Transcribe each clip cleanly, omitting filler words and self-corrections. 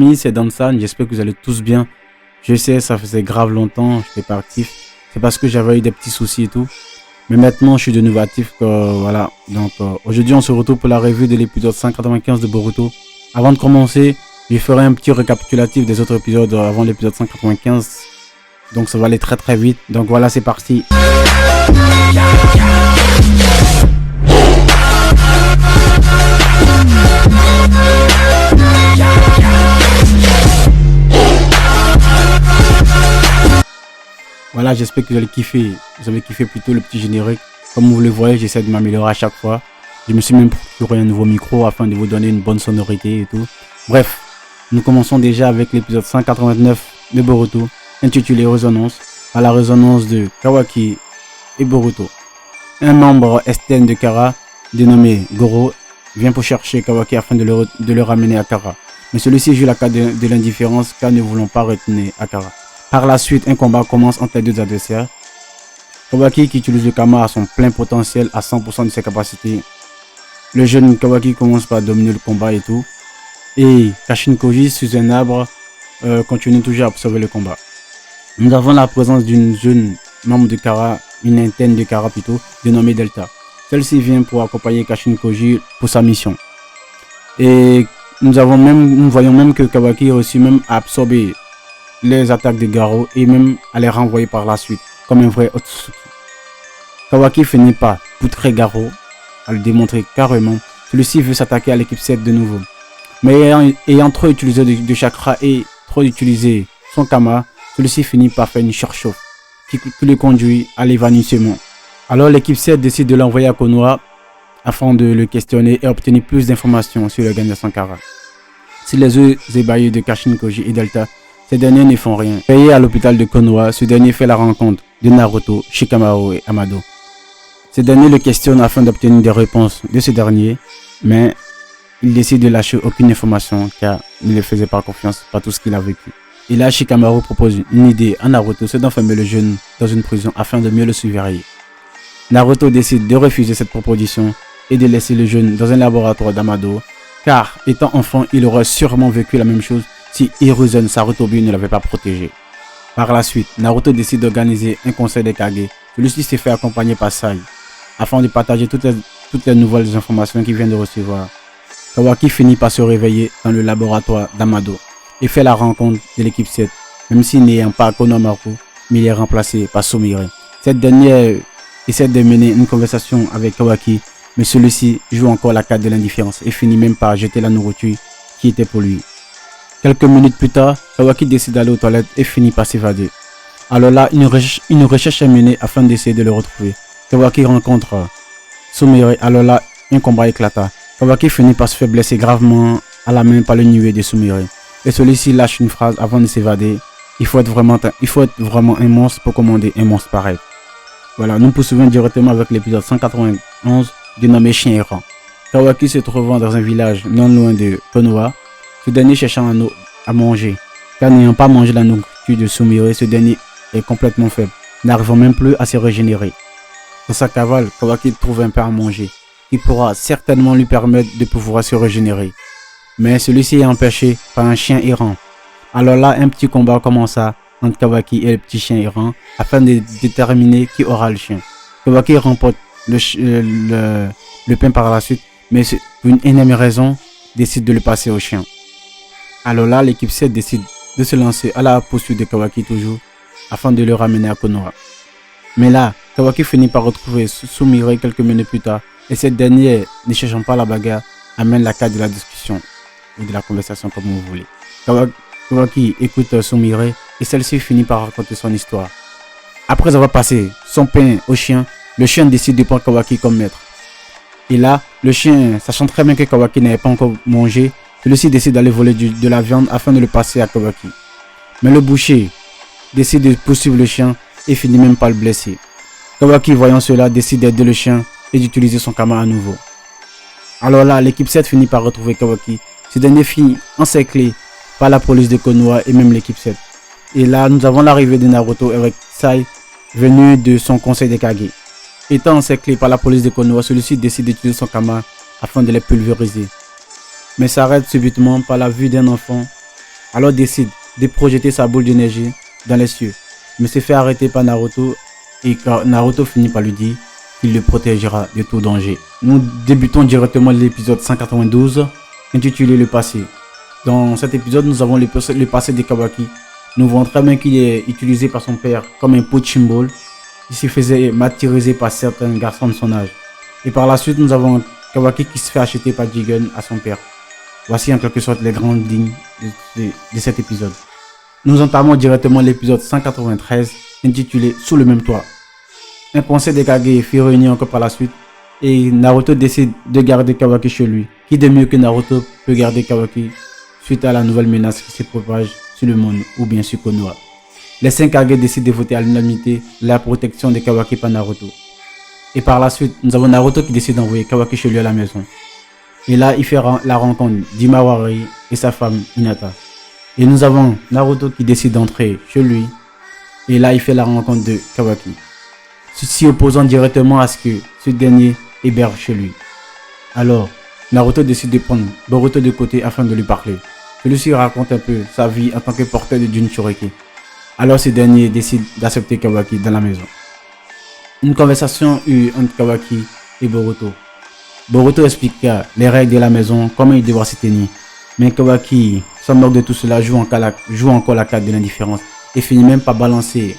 Amis, c'est Dansan, j'espère que vous allez tous bien. Je sais, ça faisait grave longtemps, j'étais pas actif. C'est parce que j'avais eu des petits soucis et tout. Mais maintenant, je suis de nouveau actif. Voilà. Donc, aujourd'hui, on se retrouve pour la revue de l'épisode 195 de Boruto. Avant de commencer, je ferai un petit récapitulatif des autres épisodes avant l'épisode 195. Donc, ça va aller très très vite. Donc, voilà, c'est parti. Voilà, j'espère que vous allez kiffer. Vous avez kiffé plutôt le petit générique. Comme vous le voyez, j'essaie de m'améliorer à chaque fois. Je me suis même procuré un nouveau micro afin de vous donner une bonne sonorité et tout. Bref, nous commençons déjà avec l'épisode 189 de Boruto, intitulé Résonance, à la résonance de Kawaki et Boruto. Un membre STN de Kara, dénommé Goro, vient pour chercher Kawaki afin de le ramener à Kara. Mais celui-ci joue la carte de l'indifférence car ne voulant pas retenir à Kara. Par la suite, un combat commence entre les deux adversaires. Kawaki qui utilise le Kama à son plein potentiel à 100% de ses capacités. Le jeune Kawaki commence par dominer le combat et tout. Et Kashin Koji sous un arbre continue toujours à observer le combat. Nous avons la présence d'une jeune membre de Kara, une interne de Kara plutôt, dénommée Delta. Celle-ci vient pour accompagner Kashin Koji pour sa mission. Et nous voyons même que Kawaki réussit même à absorber les attaques de Garo et même à les renvoyer par la suite, comme un vrai Otsutsuki. Kawaki finit par poutrer Garo, à le démontrer carrément. Celui-ci veut s'attaquer à l'équipe 7 de nouveau. Mais ayant trop utilisé de chakra et trop utilisé son Kama, celui-ci finit par faire une surchauffe qui le conduit à l'évanouissement. Alors l'équipe 7 décide de l'envoyer à Konoha afin de le questionner et obtenir plus d'informations sur le gain de Sankara. Si les yeux ébahis de Kashin Koji et Delta, ces derniers ne font rien. Payé à l'hôpital de Konoha, ce dernier fait la rencontre de Naruto, Shikamaru et Amado. Ce dernier le questionne afin d'obtenir des réponses de ce dernier, mais il décide de lâcher aucune information car il ne faisait pas confiance par tout ce qu'il a vécu. Et là, Shikamaru propose une idée à Naruto, c'est d'enfermer le jeune dans une prison afin de mieux le surveiller. Naruto décide de refuser cette proposition et de laisser le jeune dans un laboratoire d'Amado, car étant enfant, il aurait sûrement vécu la même chose si Hiruzen Sarutobi ne l'avait pas protégé. Par la suite, Naruto décide d'organiser un conseil des Kage. Celui-ci s'est fait accompagner par Sai, afin de partager toutes les nouvelles informations qu'il vient de recevoir. Kawaki finit par se réveiller dans le laboratoire d'Amado et fait la rencontre de l'équipe 7, même s'il n'ayant pas Konohamaru, mais il est remplacé par Sumire. Cette dernière essaie de mener une conversation avec Kawaki, mais celui-ci joue encore la carte de l'indifférence et finit même par jeter la nourriture qui était pour lui. Quelques minutes plus tard, Kawaki décide d'aller aux toilettes et finit par s'évader. Alors là, une recherche est menée afin d'essayer de le retrouver. Kawaki rencontre Sumire. Alors là, un combat éclata. Kawaki finit par se faire blesser gravement à la main par le nuée de Sumire. Et celui-ci lâche une phrase avant de s'évader. Il faut être vraiment un monstre pour commander un monstre pareil. Voilà, nous poursuivons directement avec l'épisode 191 dénommé Chien errant. Kawaki se trouvant dans un village non loin de Konoha, ce dernier cherchant à manger, car n'ayant pas mangé la nourriture de Sumire, ce dernier est complètement faible, n'arrivant même plus à se régénérer. Dans sa cavale, Kawaki trouve un pain à manger, qui pourra certainement lui permettre de pouvoir se régénérer. Mais celui-ci est empêché par un chien errant. Alors là, un petit combat commença entre Kawaki et le petit chien errant, afin de déterminer qui aura le chien. Kawaki remporte le pain par la suite, mais pour une énième raison, décide de le passer au chien. Alors là, l'équipe 7 décide de se lancer à la poursuite de Kawaki toujours, afin de le ramener à Konoha. Mais là, Kawaki finit par retrouver Sumire quelques minutes plus tard, et cette dernière, ne cherchant pas la bagarre, amène la carte de la discussion, ou de la conversation comme vous voulez. Kawaki écoute Sumire, et celle-ci finit par raconter son histoire. Après avoir passé son pain au chien, le chien décide de prendre Kawaki comme maître. Et là, le chien, sachant très bien que Kawaki n'avait pas encore mangé, celui-ci décide d'aller voler de la viande afin de le passer à Kawaki. Mais le boucher décide de poursuivre le chien et finit même par le blesser. Kawaki, voyant cela, décide d'aider le chien et d'utiliser son Kama à nouveau. Alors là, l'équipe 7 finit par retrouver Kawaki. Ce dernier finit encerclé par la police de Konoha et même l'équipe 7. Et là, nous avons l'arrivée de Naruto avec Sai, venu de son conseil des Kage. Étant encerclé par la police de Konoha, celui-ci décide d'utiliser son Kama afin de les pulvériser. Mais s'arrête subitement par la vue d'un enfant alors décide de projeter sa boule d'énergie dans les cieux, mais se fait arrêter par Naruto et Naruto finit par lui dire qu'il le protégera de tout danger. Nous débutons directement l'épisode 192 intitulé Le passé. Dans cet épisode, nous avons le passé de Kawaki. Nous voyons très bien qu'il est utilisé par son père comme un punching ball. Il se faisait martyriser par certains garçons de son âge. Et par la suite, nous avons Kawaki qui se fait acheter par Jigen à son père. Voici en quelque sorte les grandes lignes de cet épisode. Nous entamons directement l'épisode 193 intitulé Sous le même toit. Un conseil des Kage fut réuni encore par la suite et Naruto décide de garder Kawaki chez lui. Qui de mieux que Naruto peut garder Kawaki suite à la nouvelle menace qui se propage sur le monde ou bien sur Konoha. Les 5 Kage décident de voter à l'unanimité la protection de Kawaki par Naruto. Et par la suite, nous avons Naruto qui décide d'envoyer Kawaki chez lui à la maison. Et là, il fait la rencontre d'Himawari et sa femme Hinata. Et nous avons Naruto qui décide d'entrer chez lui. Et là, il fait la rencontre de Kawaki, s'y opposant directement à ce que ce dernier héberge chez lui. Alors, Naruto décide de prendre Boruto de côté afin de lui parler. Celui-ci raconte un peu sa vie en tant que porteur de Jinchuriki. Alors ce dernier décide d'accepter Kawaki dans la maison. Une conversation eut entre Kawaki et Boruto. Boruto expliqua les règles de la maison, comment il devra s'y tenir. Mais Kawaki, sans moque de tout cela, joue encore la carte de l'indifférence et finit même par balancer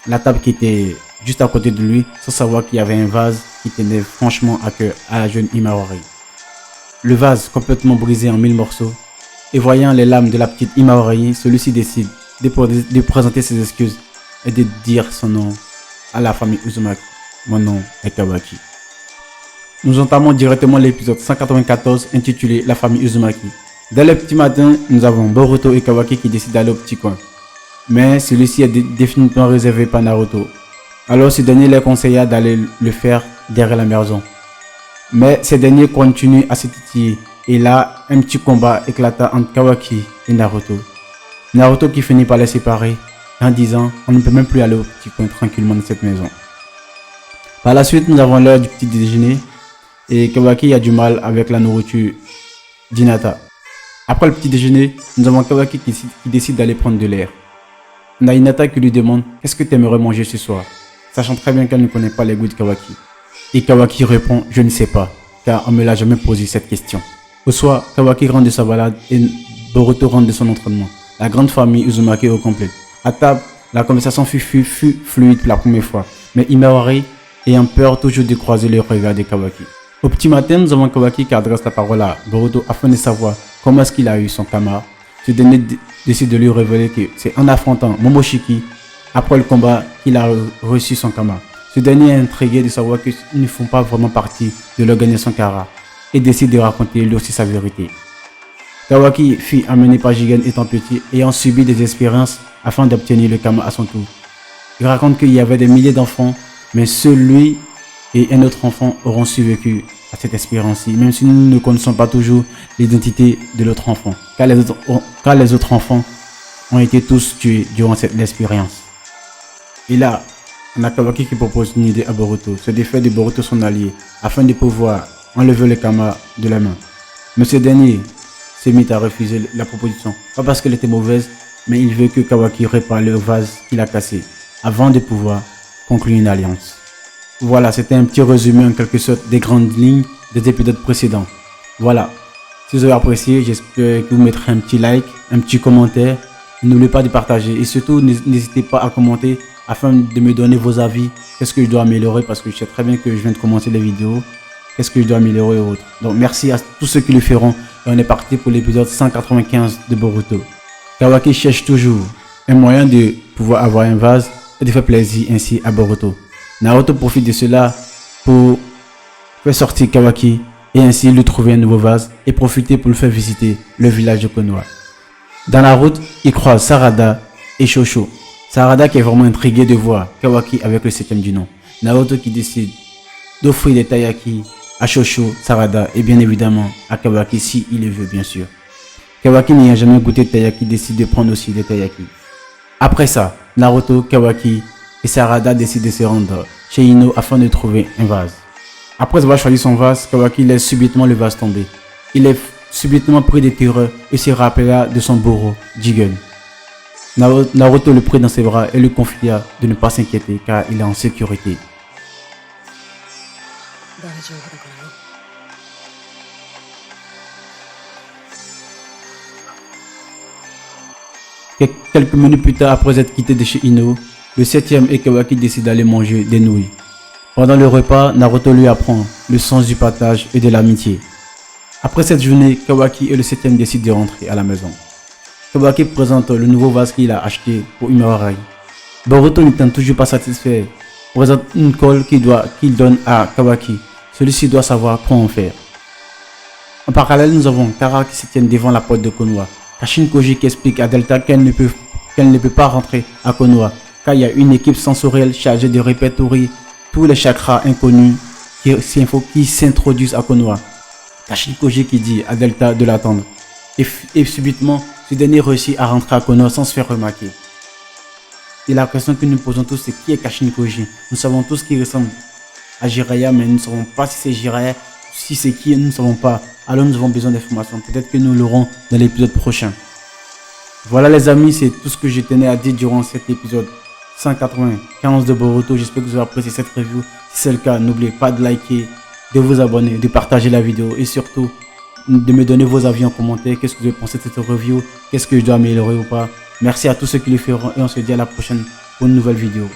la table qui était juste à côté de lui sans savoir qu'il y avait un vase qui tenait franchement à cœur à la jeune Himawari. Le vase complètement brisé en 1000 morceaux et voyant les larmes de la petite Himawari, celui-ci décide de présenter ses excuses et de dire son nom à la famille Uzumaki. Mon nom est Kawaki. Nous entamons directement l'épisode 194 intitulé La famille Uzumaki. Dès le petit matin, nous avons Boruto et Kawaki qui décident d'aller au petit coin. Mais celui-ci est définitivement réservé par Naruto. Alors ce dernier les conseilla d'aller le faire derrière la maison. Mais ces derniers continuent à se titiller. Et là, un petit combat éclata entre Kawaki et Naruto. Naruto qui finit par les séparer en disant on ne peut même plus aller au petit coin tranquillement dans cette maison. Par la suite, nous avons l'heure du petit déjeuner. Et Kawaki a du mal avec la nourriture d'Hinata. Après le petit déjeuner, nous avons Kawaki qui décide d'aller prendre de l'air. On a Hinata qui lui demande « Qu'est-ce que tu aimerais manger ce soir ?» Sachant très bien qu'elle ne connaît pas les goûts de Kawaki. Et Kawaki répond « Je ne sais pas, car on ne me l'a jamais posé cette question. » Au soir, Kawaki rentre de sa balade et Boruto rentre de son entraînement. La grande famille Uzumaki au complet. À table, la conversation fut fluide pour la première fois. Mais Himawari ayant peur toujours de croiser le regard de Kawaki. Au petit matin, nous avons Kawaki qui adresse la parole à Boruto afin de savoir comment est-ce qu'il a eu son Kama. Ce dernier décide de lui révéler que c'est en affrontant Momoshiki après le combat qu'il a reçu son Kama. Ce dernier est intrigué de savoir qu'ils ne font pas vraiment partie de l'organisation Kara et décide de raconter lui aussi sa vérité. Kawaki fut amené par Jigen étant petit ayant subi des expériences afin d'obtenir le Kama à son tour. Il raconte qu'il y avait des milliers d'enfants, mais seul lui et un autre enfant auront survécu à cette expérience-ci, même si nous ne connaissons pas toujours l'identité de l'autre enfant, car les autres enfants ont été tous tués durant cette expérience. Et là, on a Kawaki qui propose une idée à Boruto, c'est de faire de Boruto son allié, afin de pouvoir enlever le Kama de la main. Mais ce dernier s'est mis à refuser la proposition, pas parce qu'elle était mauvaise, mais il veut que Kawaki répare le vase qu'il a cassé, avant de pouvoir conclure une alliance. Voilà, c'était un petit résumé en quelque sorte des grandes lignes des épisodes précédents. Voilà, si vous avez apprécié, j'espère que vous mettrez un petit like, un petit commentaire. N'oubliez pas de partager et surtout n'hésitez pas à commenter afin de me donner vos avis. Qu'est-ce que je dois améliorer parce que je sais très bien que je viens de commencer les vidéos. Qu'est-ce que je dois améliorer et autres. Donc merci à tous ceux qui le feront et on est parti pour l'épisode 195 de Boruto. Kawaki cherche toujours un moyen de pouvoir avoir un vase et de faire plaisir ainsi à Boruto. Naruto profite de cela pour faire sortir Kawaki et ainsi lui trouver un nouveau vase et profiter pour le faire visiter le village de Konoha. Dans la route, il croise Sarada et Shosho. Sarada qui est vraiment intrigué de voir Kawaki avec le 7ème du nom. Naruto qui décide d'offrir des taiyaki à Shosho, Sarada et bien évidemment à Kawaki si il le veut bien sûr. Kawaki n'ayant jamais goûté de taiyaki décide de prendre aussi des taiyaki. Après ça, Naruto, Kawaki et Sarada décident de se rendre chez Ino afin de trouver un vase. Après avoir choisi son vase, Kawaki laisse subitement le vase tomber. Il est subitement pris de terreur et se rappela de son bourreau, Jigen. Naruto le prit dans ses bras et lui confia de ne pas s'inquiéter car il est en sécurité. Quelques minutes plus tard, après être quitté de chez Ino, le 7e et Kawaki décident d'aller manger des nouilles. Pendant le repas, Naruto lui apprend le sens du partage et de l'amitié. Après cette journée, Kawaki et le 7e décident de rentrer à la maison. Kawaki présente le nouveau vase qu'il a acheté pour Imuraragi. Boruto n'étant toujours pas satisfait, présente une colle qu'il donne à Kawaki. Celui-ci doit savoir quoi en faire. En parallèle, nous avons Kara qui se tient devant la porte de Konoha. Kashin Koji qui explique à Delta qu'elle ne peut pas rentrer à Konoha car il y a une équipe sensorielle chargée de répertorier tous les chakras inconnus qui s'introduisent à Konoha. Kashin Koji qui dit à Delta de l'attendre. Et subitement, ce dernier réussit à rentrer à Konoha sans se faire remarquer. Et la question que nous posons tous, c'est qui est Kashin Koji? Nous savons tous qu'il ressemble à Jiraiya, mais nous ne savons pas si c'est Jiraiya, si c'est qui, nous ne savons pas. Alors nous avons besoin d'informations. Peut-être que nous l'aurons dans l'épisode prochain. Voilà les amis, c'est tout ce que je tenais à dire durant cet épisode 195 de Boruto. J'espère que vous avez apprécié cette review. Si c'est le cas, n'oubliez pas de liker, de vous abonner, de partager la vidéo et surtout de me donner vos avis en commentaire. Qu'est-ce que vous avez pensé de cette review? Qu'est-ce que je dois améliorer ou pas? Merci à tous ceux qui le feront et on se dit à la prochaine pour une nouvelle vidéo.